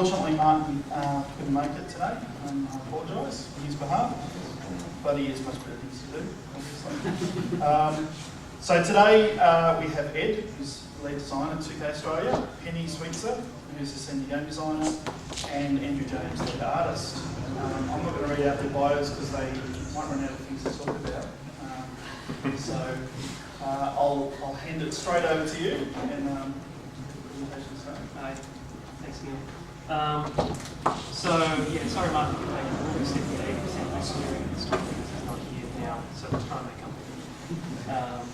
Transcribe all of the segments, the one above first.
unfortunately, Martin couldn't make it today. I apologise on his behalf, but he has much better things to do, obviously. So today we have Ed, who's the lead designer at 2K Australia, Penny Sweetser, who's the senior game designer, and Andrew James, the artist. I'm not going to read out their bios because they might run out of things to talk about. So I'll hand it straight over to you. And Hi, thanks Neil. Sorry Martin, we said 80% of the experience is not here now, so let's try and make up.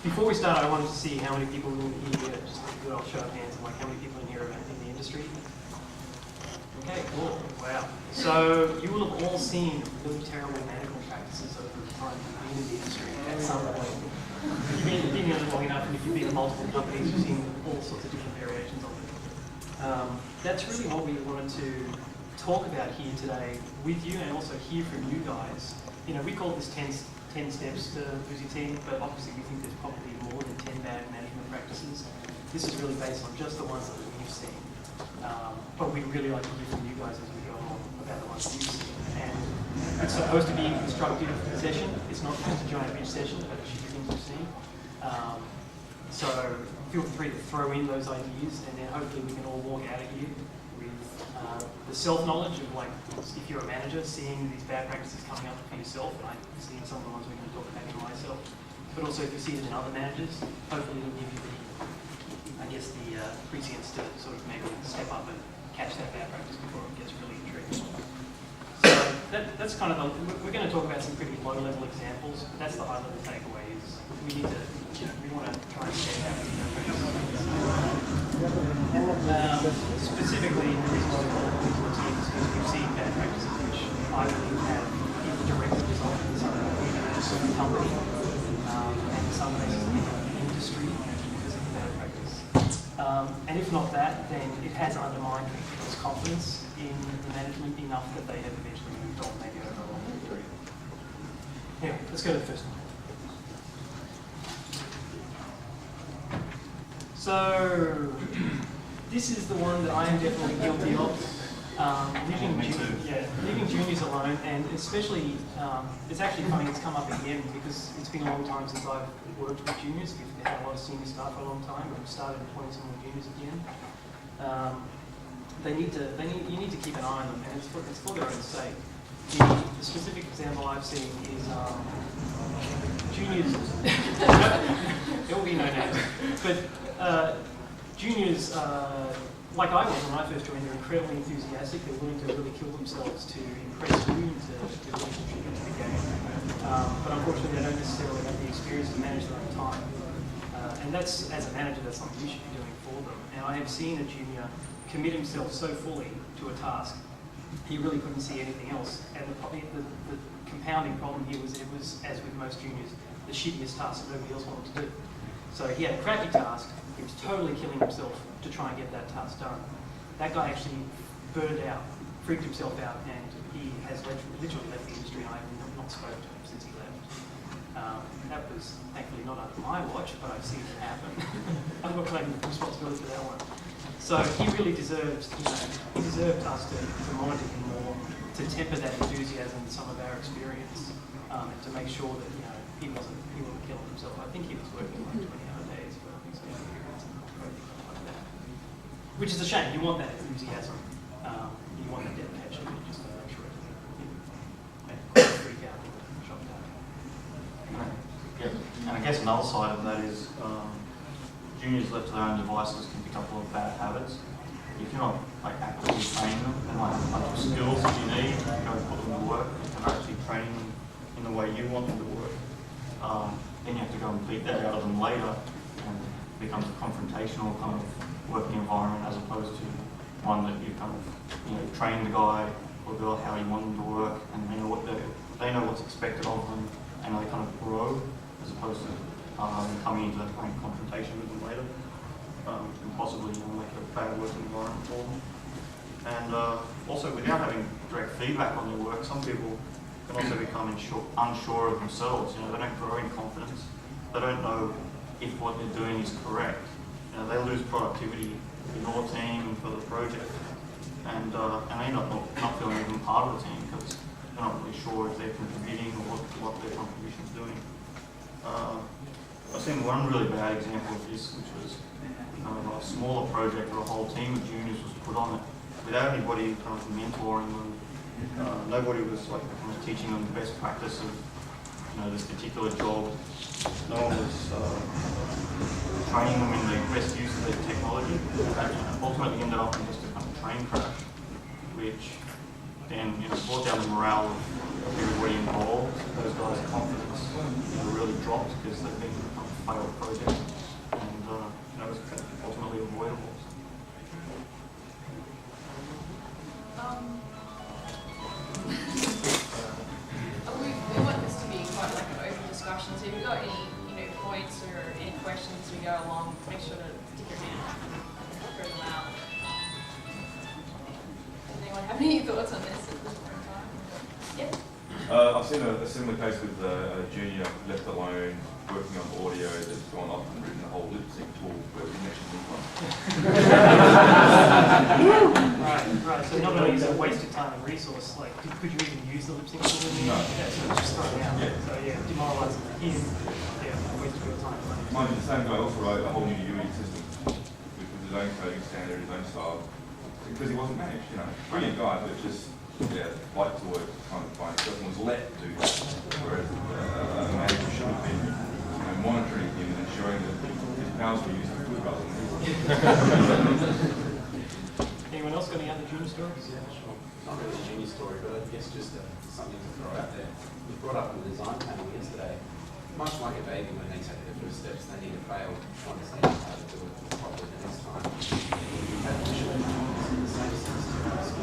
Before we start, I wanted to see how many people in here, just like a good old show of hands, and like how many people in here are in the industry. Okay, cool. Wow. So you will have all seen really terrible management practices over the time you've been in the industry at some point. You've been in it long enough, and if you've been in multiple companies, you've seen all sorts of different variations of it. That's really what we wanted to talk about here today with you, and also hear from you guys. You know, we call this 10 steps to lose your team, but obviously we think there's probably more than 10 bad management practices. This is really based on just the ones that we've seen. But we'd really like to hear from you guys as we go along about the ones that you've seen. And it's supposed to be a constructive session. It's not just a giant bitch session, but it should be things we've seen. So feel free to throw in those ideas, and then hopefully we can all walk out of here with the self-knowledge of, like, if you're a manager, seeing these bad practices coming up for yourself, and I've seen some of the ones we're going to talk about for myself, but also if you see it in other managers, hopefully it'll give you the prescience to sort of maybe step up and catch that bad practice before it gets really tricky. So that's kind of we're going to talk about some pretty low-level examples, but that's the high-level takeaway is we need to, we want to try and get out of specifically, the reason why we call it the teams is because we've seen bad practices which I believe have either directly resulted in some company and in some cases in the industry because of the bad practice. And if not that, then it has undermined people's confidence in the management enough that they have eventually moved on, maybe over a long period. Anyway, let's go to the first one. So, this is the one that I am definitely guilty of. Leaving juniors alone, and especially, it's actually funny it's come up again because it's been a long time since I've worked with juniors. We've had a lot of senior staff for a long time, and we've started employing some more juniors again. You need to keep an eye on them, and it's for their own sake. The specific example I've seen is juniors. There will be no names, but juniors. Like I was when I first joined, they're incredibly enthusiastic. They're willing to really kill themselves to impress you and to really contribute to the game. But unfortunately, they don't necessarily have the experience to manage their own time. And that's, as a manager, that's something you should be doing for them. And I have seen a junior commit himself so fully to a task, he really couldn't see anything else. And the compounding problem here was it was, as with most juniors, the shittiest task that nobody else wanted to do. So he had a crappy task. He was totally killing himself to try and get that task done. That guy actually burned out, freaked himself out, and he has literally left the industry, and I have not spoken to him since he left. That was thankfully not under my watch, but I've seen it happen. I'm not claiming responsibility for that one. So he really deserved, he deserved us to monitor him more, to temper that enthusiasm with some of our experience, and to make sure that he wasn't killing himself. I think he was working like 20-hour days for extended periods and like that. Which is a shame. You want that enthusiasm. You want that dedication. You just got to make sure it doesn't freak out or shock out. Yeah. And I guess another side of that is juniors left to their own devices can pick up a lot of bad habits. If you're not actively training them and a bunch of skills that you need to go put them to work and actually train them in the way you want them to work, then you have to go and beat that out of them later, and it becomes a confrontational kind of working environment as opposed to one that you kind of train the guy or girl how you want them to work, and they know what's expected of them, and they kind of grow as opposed to coming into that kind of confrontation with them later, and possibly make a bad working environment for them. And also, without having direct feedback on their work, some people can also become unsure of themselves. They don't grow in confidence. They don't know if what they're doing is correct. They lose productivity for your team and for the project. and they end up not feeling even part of the team because they're not really sure if they're contributing or what their contribution's doing. I've seen one really bad example of this, which was a smaller project where a whole team of juniors was put on it without anybody kind of mentoring them. Nobody was like kind of teaching them the best practice of this particular job. No one was training them in the best use of their technology. That ultimately ended up in just a kind of train crash, which then brought down the morale of everybody involved. Those guys' confidence really dropped because they've been a failed project, and it was ultimately avoidable. We want this to be quite like an open discussion. So if you've got any points or any questions as we go along, make sure to stick your hand up and throw them out. Does anyone have any thoughts on this at this point in time? Yep. I've seen a similar case with a junior left alone working on audio that's gone off and written a whole lip sync tool where we mentioned this one. Right. So not only is it a waste of time and resource, like could you even use the lip sync tool? No. Yeah, so it's just thrown out. Yeah. So yeah, demoralising for him. Yeah, a waste of your time and money. Mind you, the same guy also wrote a whole new Unity system with his own coding standard, his own style, because he wasn't managed. Brilliant guy, but just like to work kind of by himself and was let do that, whereas a manager should have been monitoring him and ensuring that his powers were used for good rather than evil. Anyone else got any other junior stories? Yeah, sure. Not really a junior story, but I guess just something to throw out there. It was brought up in the design panel yesterday. Much like a baby when they take their first steps, they need to fail to understand how to do it properly the next time. That initial the same sense to us.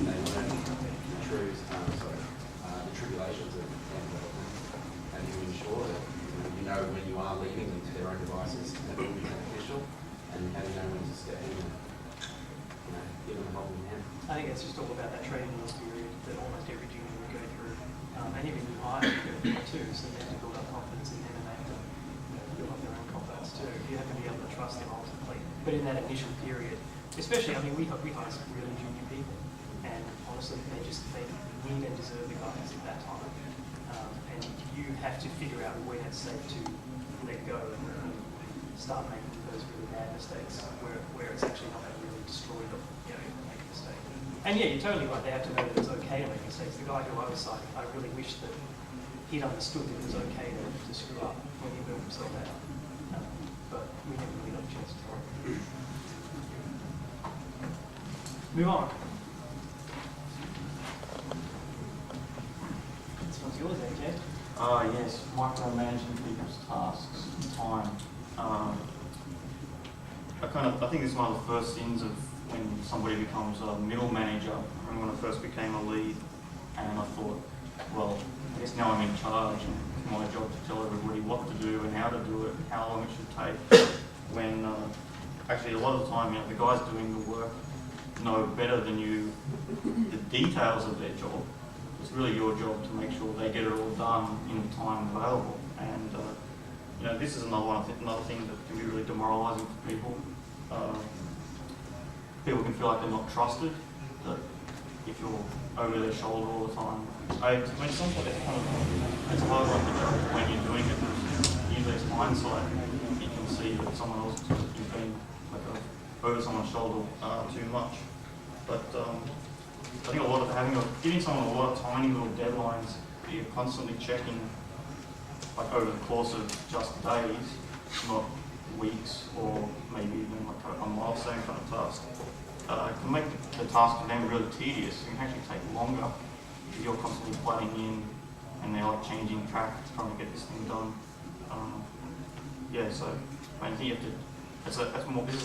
They learn the tribulations of development, and you ensure that when you are leaving them to their own devices, that will be beneficial, and how do you know when to step in and give them a helping hand. I think it's just all about that training period that almost every junior will go through, and even new hires go through too. So they have to build up confidence in them, and they have to build up their own confidence too. You have to be able to trust them ultimately. But in that initial period, especially, we hire some really junior people, and honestly, they need and deserve the guidance at that time. And you have to figure out when it's safe to let go and start making those really bad mistakes where it's actually not going to really destroy them, make a mistake. And yeah, you're totally right, they have to know that it's okay to make mistakes. The guy who I was citing, I really wish that he'd understood that it was okay to screw up when he built himself out. But we never really got a chance to talk. Move on. This one's yours, AJ. Yes, micromanaging people's tasks and time. I think this is one of the first sins of when somebody becomes a middle manager. I remember when I first became a lead, and I thought, well, I guess now I'm in charge, and it's my job to tell everybody what to do and how to do it, and how long it should take. When actually a lot of the time, the guys doing the work know better than you the details of their job. It's really your job to make sure they get it all done in the time available. And this is another thing that can be really demoralising for people. People can feel like they're not trusted, that if you're over their shoulder all the time. Sometimes it's a hard one to judge when you're doing it. Usually it's hindsight. You can see that someone else has been over someone's shoulder too much. But I think giving someone a lot of tiny little deadlines that you're constantly checking, like over the course of just days, not weeks or maybe even like a milestone kind of task, can make the task for them really tedious. It can actually take longer if you're constantly flooding in and they're like changing track trying to get this thing done. So I think you have to. This is